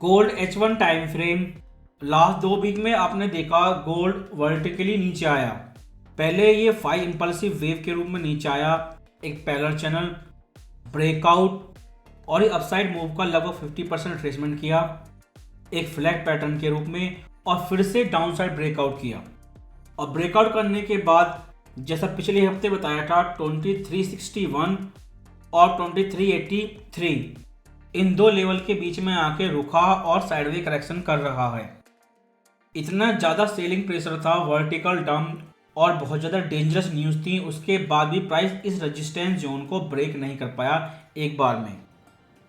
Gold H1 time frame. Last 2 week में आपने देखा गोल्ड वर्टिकली नीचे आया। पहले ये 5 इंपल्सिव वेव के रूप में नीचे आया, एक पैरेलल चैनल ब्रेकआउट और ये अपसाइड मूव का लगभग 50% ट्रेसमेंट किया एक फ्लैग पैटर्न के रूप में, और फिर से डाउनसाइड ब्रेकआउट किया। और ब्रेकआउट करने के बाद जैसा पिछले हफ्ते बताया था 2361 और 2383 इन दो लेवल के बीच में आके रुका और साइडवे करेक्शन कर रहा है। इतना ज़्यादा सेलिंग प्रेशर था, वर्टिकल डंप और बहुत ज़्यादा डेंजरस न्यूज़ थी, उसके बाद भी प्राइस इस रेजिस्टेंस जोन को ब्रेक नहीं कर पाया एक बार में।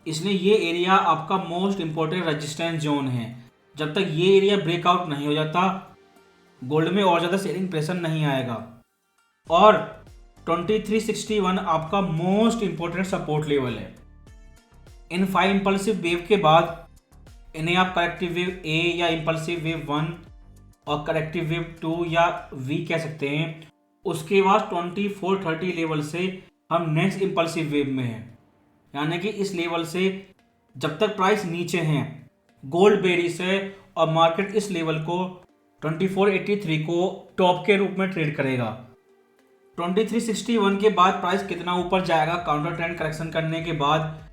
इसलिए ये एरिया आपका मोस्ट इम्पोर्टेंट रेजिस्टेंस जोन है। जब तक ये एरिया ब्रेकआउट नहीं हो जाता गोल्ड में और ज़्यादा सेलिंग प्रेशर नहीं आएगा। और 2361 आपका मोस्ट इम्पोर्टेंट सपोर्ट लेवल है। इन 5 इंपल्सिव वेव के बाद इन्हें आप करेक्टिव वेव ए या इंपल्सिव वेव 1 और करेक्टिव वेव 2 या वी कह सकते हैं। उसके बाद 2430 लेवल से हम नेक्स्ट इंपल्सिव वेव में हैं, यानी कि इस लेवल से जब तक प्राइस नीचे हैं गोल्ड बेरिश है और मार्केट इस लेवल को 2483 को टॉप के रूप में ट्रेड करेगा। 2361 के बाद प्राइस कितना ऊपर जाएगा काउंटर ट्रेंड करेक्शन करने के बाद,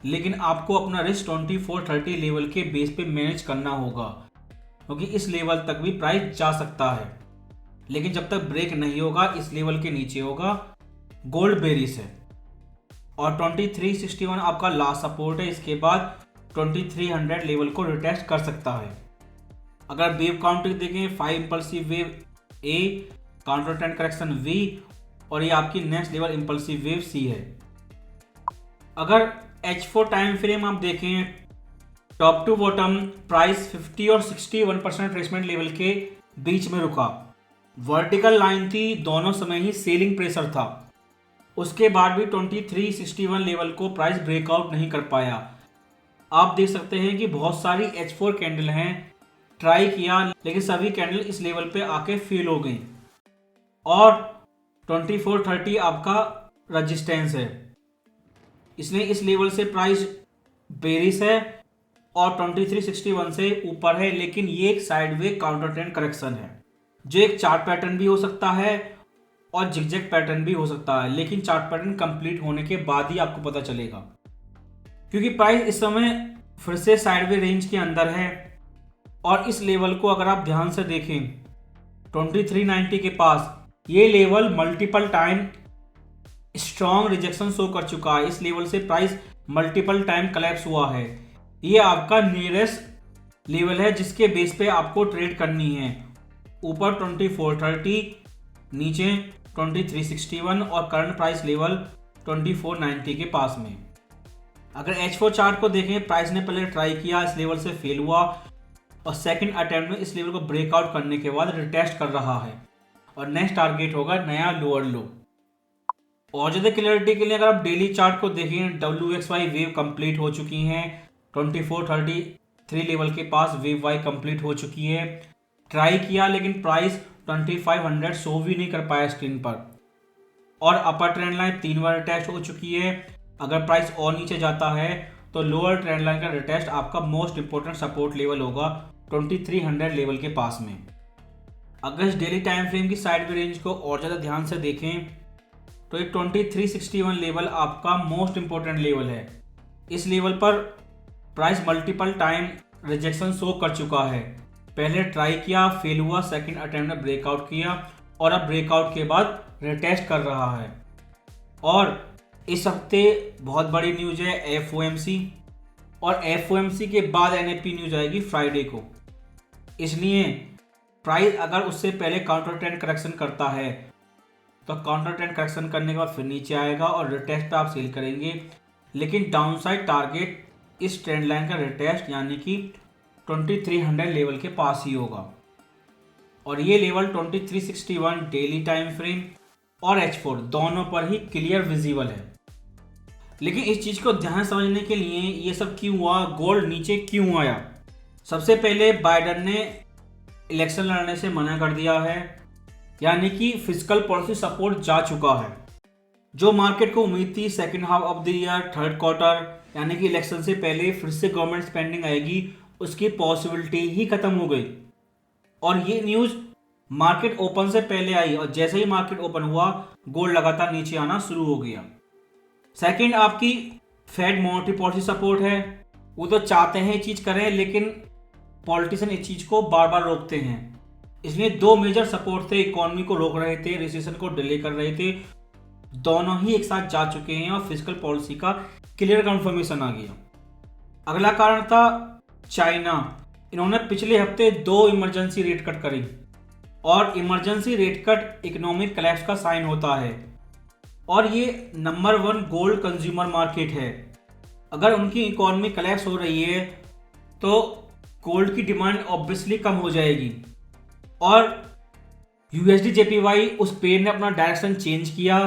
लेकिन आपको अपना रिस्क 2430 लेवल के बेस पे मैनेज करना होगा, क्योंकि इस लेवल तक भी प्राइस जा सकता है। लेकिन जब तक ब्रेक नहीं होगा इस लेवल के नीचे होगा गोल्ड बेरिश है। और 2361 आपका लास्ट सपोर्ट है। इसके बाद 2300 लेवल को रिटेस्ट कर सकता है। अगर वेव काउंटिंग देखें 5 impulsive wave A, counter trend correction B और ये आपकी next level impulsive wave C है। अगर H4 टाइम फ्रेम आप देखें टॉप टू बॉटम प्राइस 50 और 61% ट्रेसमेंट लेवल के बीच में रुका। वर्टिकल लाइन थी, दोनों समय ही सेलिंग प्रेशर था। उसके बाद भी 2361 लेवल को प्राइस ब्रेकआउट नहीं कर पाया। आप देख सकते हैं कि बहुत सारी H4 कैंडल हैं, ट्राई किया लेकिन सभी कैंडल इस लेवल पे आके फेल हो गई। और 2430 आपका रजिस्टेंस है, इसलिए इस लेवल से प्राइस बेरिश है और 2361 से ऊपर है। लेकिन ये एक साइडवे काउंटर ट्रेंड करेक्शन है, जो एक चार्ट पैटर्न भी हो सकता है और जिगजैग पैटर्न भी हो सकता है, लेकिन चार्ट पैटर्न कंप्लीट होने के बाद ही आपको पता चलेगा, क्योंकि प्राइस इस समय फिर से साइडवे रेंज के अंदर है। और इस लेवल को अगर आप ध्यान से देखें 2390 के पास ये level multiple time strong rejection show कर चुका है। इस लेवल से प्राइस मल्टीपल टाइम कलेप्स हुआ है। ये आपका नियरेस्ट लेवल है जिसके बेस पे आपको ट्रेड करनी है। ऊपर 2430, नीचे 2361 और करंट प्राइस लेवल 2490 के पास में। अगर H4 चार्ट को देखें प्राइस ने पहले ट्राई किया, इस लेवल से फेल हुआ और सेकंड अटेम्प्ट में इस लेवल को ब्रेकआउट करने के बाद रिटेस्ट कर रहा है और नेक्स्ट टारगेट होगा नया लोअर लो। और ज़्यादा क्लियरिटी के लिए अगर आप डेली चार्ट को देखें WXY वेव कंप्लीट हो चुकी हैं। 2433 लेवल के पास वेव वाई कंप्लीट हो चुकी है। ट्राई किया लेकिन प्राइस 2500 शो भी नहीं कर पाया स्क्रीन पर। और अपर ट्रेंड लाइन 3 बार रिटेस्ट हो चुकी है। अगर प्राइस और नीचे जाता है तो लोअर ट्रेंड लाइन का रिटेस्ट आपका मोस्ट इंपोर्टेंट सपोर्ट लेवल होगा 2300 लेवल के पास में। अगर इस डेली टाइम फ्रेम की साइडवे रेंज को और ज़्यादा ध्यान से देखें तो एक 2361 लेवल आपका मोस्ट इंपोर्टेंट लेवल है। इस लेवल पर price multiple time rejection show कर चुका है। पहले ट्राई किया, फेल हुआ, सेकंड अटेम्प्ट में ब्रेकआउट किया और अब ब्रेकआउट के बाद रिटेस्ट कर रहा है। और इस हफ्ते बहुत बड़ी न्यूज़ है FOMC, और FOMC के बाद NFP न्यूज़ आएगी फ्राइडे को। इसलिए प्राइस अगर उससे पहले काउंटर ट्रेंड करेक्शन करता है तो काउंटर ट्रेंड करेक्शन करने के बाद फिर नीचे आएगा और रिटेस्ट पे आप सेल करेंगे। लेकिन डाउनसाइड टारगेट इस ट्रेंड लाइन का रिटेस्ट यानी कि 2300 लेवल के पास ही होगा। और ये लेवल 2361 डेली टाइम फ्रेम और H4 दोनों पर ही क्लियर विजिबल है। लेकिन इस चीज़ को ध्यान समझने के लिए ये सब क्यों हुआ, गोल्ड नीचे क्यों आया। सबसे पहले बाइडेन ने इलेक्शन लड़ने से मना कर दिया है, यानी कि फिजिकल पॉलिसी सपोर्ट जा चुका है। जो मार्केट को उम्मीद थी second half of the year, third quarter यानी कि इलेक्शन से पहले फिर से गवर्नमेंट स्पेंडिंग आएगी, उसकी पॉसिबिलिटी ही खत्म हो गई। और ये न्यूज़ मार्केट ओपन से पहले आई और जैसे ही मार्केट ओपन हुआ गोल्ड लगातार नीचे आना शुरू हो गया। सेकंड, आपकी फेड मॉनेटरी पॉलिसी सपोर्ट है। वो तो चाहते हैं ये चीज़ करें, लेकिन पॉलिटिशियन इस चीज़ को बार बार रोकते हैं। इसलिए दो मेजर सपोर्ट थे, इकोनॉमी को रोक रहे थे, रिसेशन को डिले कर रहे थे, दोनों ही एक साथ जा चुके हैं और फिजिकल पॉलिसी का क्लियर कंफर्मेशन आ गया। अगला कारण था चाइना। इन्होंने पिछले हफ्ते 2 इमरजेंसी रेट कट करी और emergency rate cut economic collapse का साइन होता है। और ये नंबर 1 गोल्ड कंज्यूमर मार्केट है। अगर उनकी इकोनॉमी कोलैप्स हो रही है तो गोल्ड की डिमांड ऑब्वियसली कम हो जाएगी। और यूएसडी जेपीवाई उस पेड़ ने अपना डायरेक्शन चेंज किया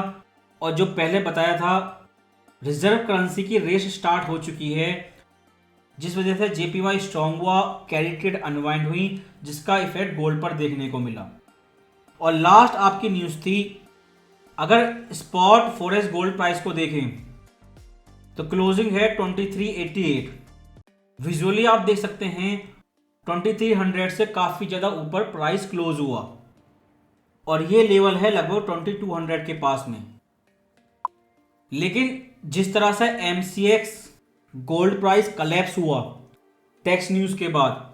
और जो पहले बताया था रिजर्व करेंसी की रेस स्टार्ट हो चुकी है, जिस वजह से जेपीवाई स्ट्रांग हुआ, कैरी ट्रेड अनवाइंड हुई, जिसका इफेक्ट गोल्ड पर देखने को मिला। और लास्ट आपकी न्यूज़ थी, अगर स्पॉट फॉरेक्स गोल्ड प्राइस को देखें तो क्लोजिंग है 2388। विजुअली आप देख सकते हैं 2300 से काफ़ी ज़्यादा ऊपर प्राइस क्लोज हुआ और ये लेवल है लगभग 2200 के पास में। लेकिन जिस तरह से MCX गोल्ड प्राइस कलेप्स हुआ टैक्स न्यूज़ के बाद,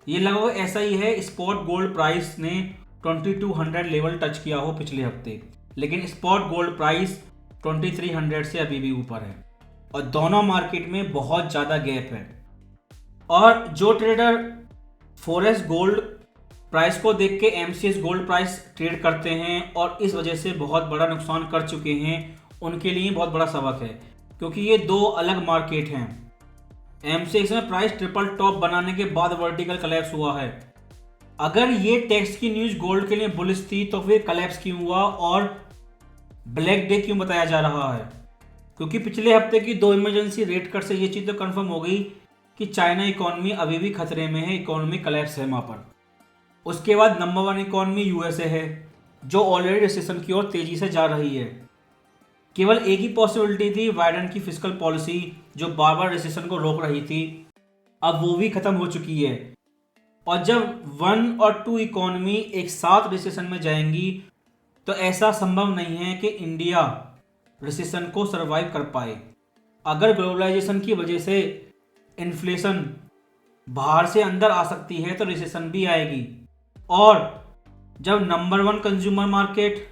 ये लगभग ऐसा ही है। स्पॉट गोल्ड प्राइस ने 2200 लेवल टच किया हो पिछले हफ्ते, लेकिन स्पॉट गोल्ड प्राइस 2300 से अभी भी ऊपर है और दोनों मार्केट में बहुत ज़्यादा गैप है। और जो ट्रेडर फॉरेक्स गोल्ड प्राइस को देख के MCX गोल्ड प्राइस ट्रेड करते हैं और इस वजह से बहुत बड़ा नुकसान कर चुके हैं, उनके लिए बहुत बड़ा सबक है, क्योंकि ये 2 अलग मार्केट हैं। MCX में प्राइस ट्रिपल टॉप बनाने के बाद वर्टिकल कलेप्स हुआ है। अगर ये टैक्स की न्यूज़ गोल्ड के लिए बुलिश थी तो फिर कलेप्स क्यों हुआ और ब्लैक डे क्यों बताया जा रहा है? क्योंकि पिछले हफ्ते की 2 इमरजेंसी रेट कट से ये चीज़ तो कंफर्म हो गई कि चाइना इकोनॉमी अभी भी खतरे में है, इकोनॉमी कलेप्स है वहाँ पर। उसके बाद नंबर 1 इकोनॉमी USA है, जो ऑलरेडी रिसेशन की ओर तेजी से जा रही है। केवल एक ही पॉसिबिलिटी थी, बाइडेन की फिस्कल पॉलिसी जो बार बार रिसेशन को रोक रही थी, अब वो भी खत्म हो चुकी है। और जब 1 और 2 इकोनॉमी एक साथ रिसेशन में जाएंगी तो ऐसा संभव नहीं है कि इंडिया रिसेशन को सरवाइव कर पाए। अगर ग्लोबलाइजेशन की वजह से इन्फ्लेशन बाहर से अंदर आ सकती है तो रिसेशन भी आएगी। और जब नंबर 1 कंज्यूमर मार्केट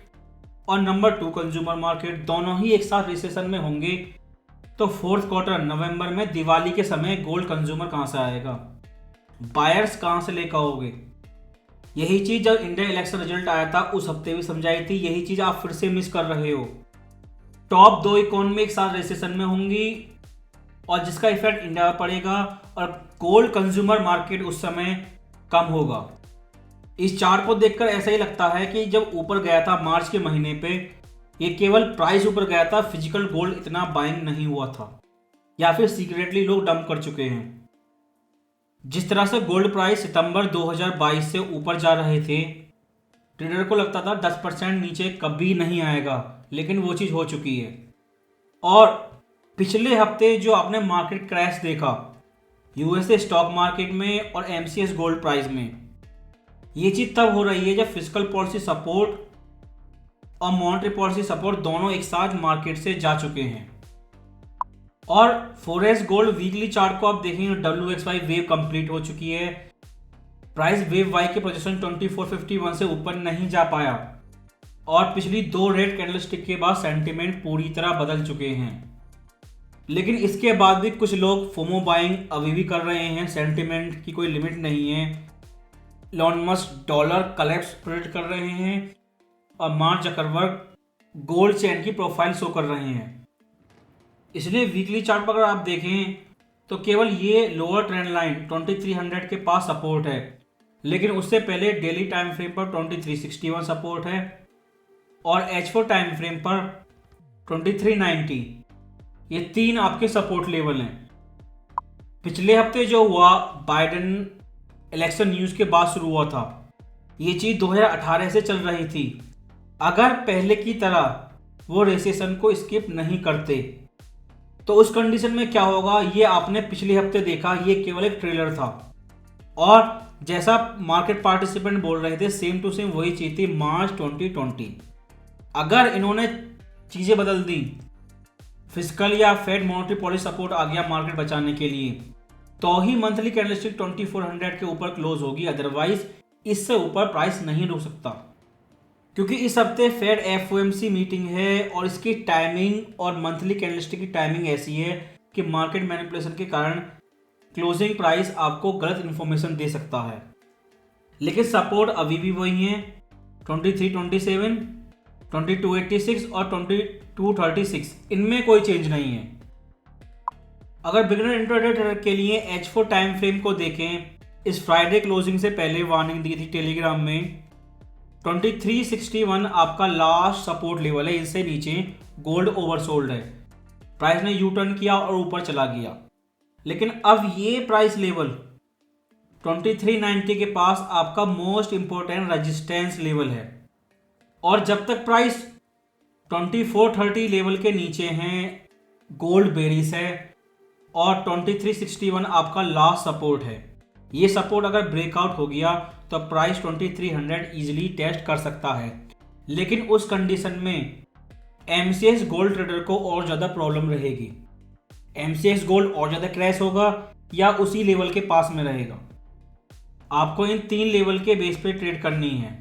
और नंबर 2 कंज्यूमर मार्केट दोनों ही एक साथ रिसेशन में होंगे तो फोर्थ क्वार्टर नवंबर में दिवाली के समय गोल्ड कंज्यूमर कहाँ से आएगा, बायर्स कहाँ से लेकर आओगे? यही चीज़ जब इंडिया इलेक्शन रिजल्ट आया था उस हफ्ते भी समझाई थी, यही चीज़ आप फिर से मिस कर रहे हो। टॉप 2 इकोनॉमी एक साथ रिसेशन में होंगी और जिसका इफेक्ट इंडिया पर पड़ेगा और गोल्ड कंज्यूमर मार्केट उस समय कम होगा। इस चार्ट को देखकर ऐसा ही लगता है कि जब ऊपर गया था मार्च के महीने पे, ये केवल प्राइस ऊपर गया था, फिजिकल गोल्ड इतना बाइंग नहीं हुआ था या फिर सीक्रेटली लोग डंप कर चुके हैं। जिस तरह से गोल्ड प्राइस सितंबर 2022 से ऊपर जा रहे थे, ट्रेडर को लगता था 10% नीचे कभी नहीं आएगा, लेकिन वो चीज़ हो चुकी है। और पिछले हफ्ते जो आपने मार्केट क्रैश देखा USA स्टॉक मार्केट में और MCX गोल्ड प्राइस में, ये चीज़ तब हो रही है जब फिजिकल पॉलिसी सपोर्ट और मॉनेटरी पॉलिसी सपोर्ट दोनों एक साथ मार्केट से जा चुके हैं। और फॉरेक्स गोल्ड वीकली चार्ट को आप देखेंगे, WXY वेव कंप्लीट हो चुकी है। प्राइस वेव वाई के पोजीशन 2451 से ऊपर नहीं जा पाया और पिछली 2 रेड कैंडलस्टिक के बाद सेंटिमेंट पूरी तरह बदल चुके हैं। लेकिन इसके बाद भी कुछ लोग फोमो बाइंग अभी भी कर रहे हैं, सेंटिमेंट की कोई लिमिट नहीं है। Elon Musk dollar collapse predict कर रहे हैं और मार्क जकरबर्ग गोल्ड चेन की प्रोफाइल शो कर रहे हैं। इसलिए वीकली चार्ट पर अगर आप देखें तो केवल ये लोअर ट्रेंड लाइन 2300 के पास सपोर्ट है, लेकिन उससे पहले डेली टाइम फ्रेम पर 2361 सपोर्ट है और H4 टाइम फ्रेम पर 2390। ये 3 आपके सपोर्ट लेवल हैं। पिछले हफ्ते जो हुआ बाइडेन इलेक्शन न्यूज़ के बाद शुरू हुआ था, ये चीज़ 2018 से चल रही थी। अगर पहले की तरह वो रेसेशन को स्किप नहीं करते। तो उस कंडीशन में क्या होगा, ये आपने पिछले हफ्ते देखा, ये केवल एक ट्रेलर था और जैसा मार्केट पार्टिसिपेंट बोल रहे थे सेम टू सेम वही चीज थी मार्च 2020। अगर इन्होंने चीजें बदल दी, फिस्कल या फेड मॉनेटरी पॉलिसी सपोर्ट आ गया मार्केट बचाने के लिए, तो ही मंथली कैंडलस्टिक 2400 के ऊपर क्लोज होगी, अदरवाइज इससे ऊपर प्राइस नहीं रुक सकता। क्योंकि इस हफ्ते फेड एफओएमसी मीटिंग है और इसकी टाइमिंग और मंथली कैंडलस्टिक की टाइमिंग ऐसी है कि मार्केट मैनिपुलेशन के कारण क्लोजिंग प्राइस आपको गलत इन्फॉर्मेशन दे सकता है। लेकिन सपोर्ट अभी भी वही है 2327, 2286 और 2236, इनमें कोई चेंज नहीं है। अगर बिगिनर इंट्राडे ट्रेडर के लिए H4 टाइम फ्रेम को देखें, इस फ्राइडे क्लोजिंग से पहले वार्निंग दी थी टेलीग्राम में 2361 आपका लास्ट सपोर्ट लेवल है, इससे नीचे गोल्ड ओवरसोल्ड है, प्राइस ने यू टर्न किया और ऊपर चला गया। लेकिन अब ये प्राइस लेवल 2390 के पास आपका मोस्ट इंपॉर्टेंट रेजिस्टेंस लेवल है और जब तक प्राइस 2430 लेवल के नीचे हैं गोल्ड बेरिस है और 2361 आपका लास्ट सपोर्ट है। ये सपोर्ट अगर ब्रेकआउट हो गया तो प्राइस 2300 इजीली टेस्ट कर सकता है। लेकिन उस कंडीशन में एमसीएक्स गोल्ड ट्रेडर को और ज़्यादा प्रॉब्लम रहेगी। एमसीएक्स गोल्ड और ज़्यादा क्रैश होगा या उसी लेवल के पास में रहेगा। आपको इन 3 लेवल के बेस पे ट्रेड करनी है।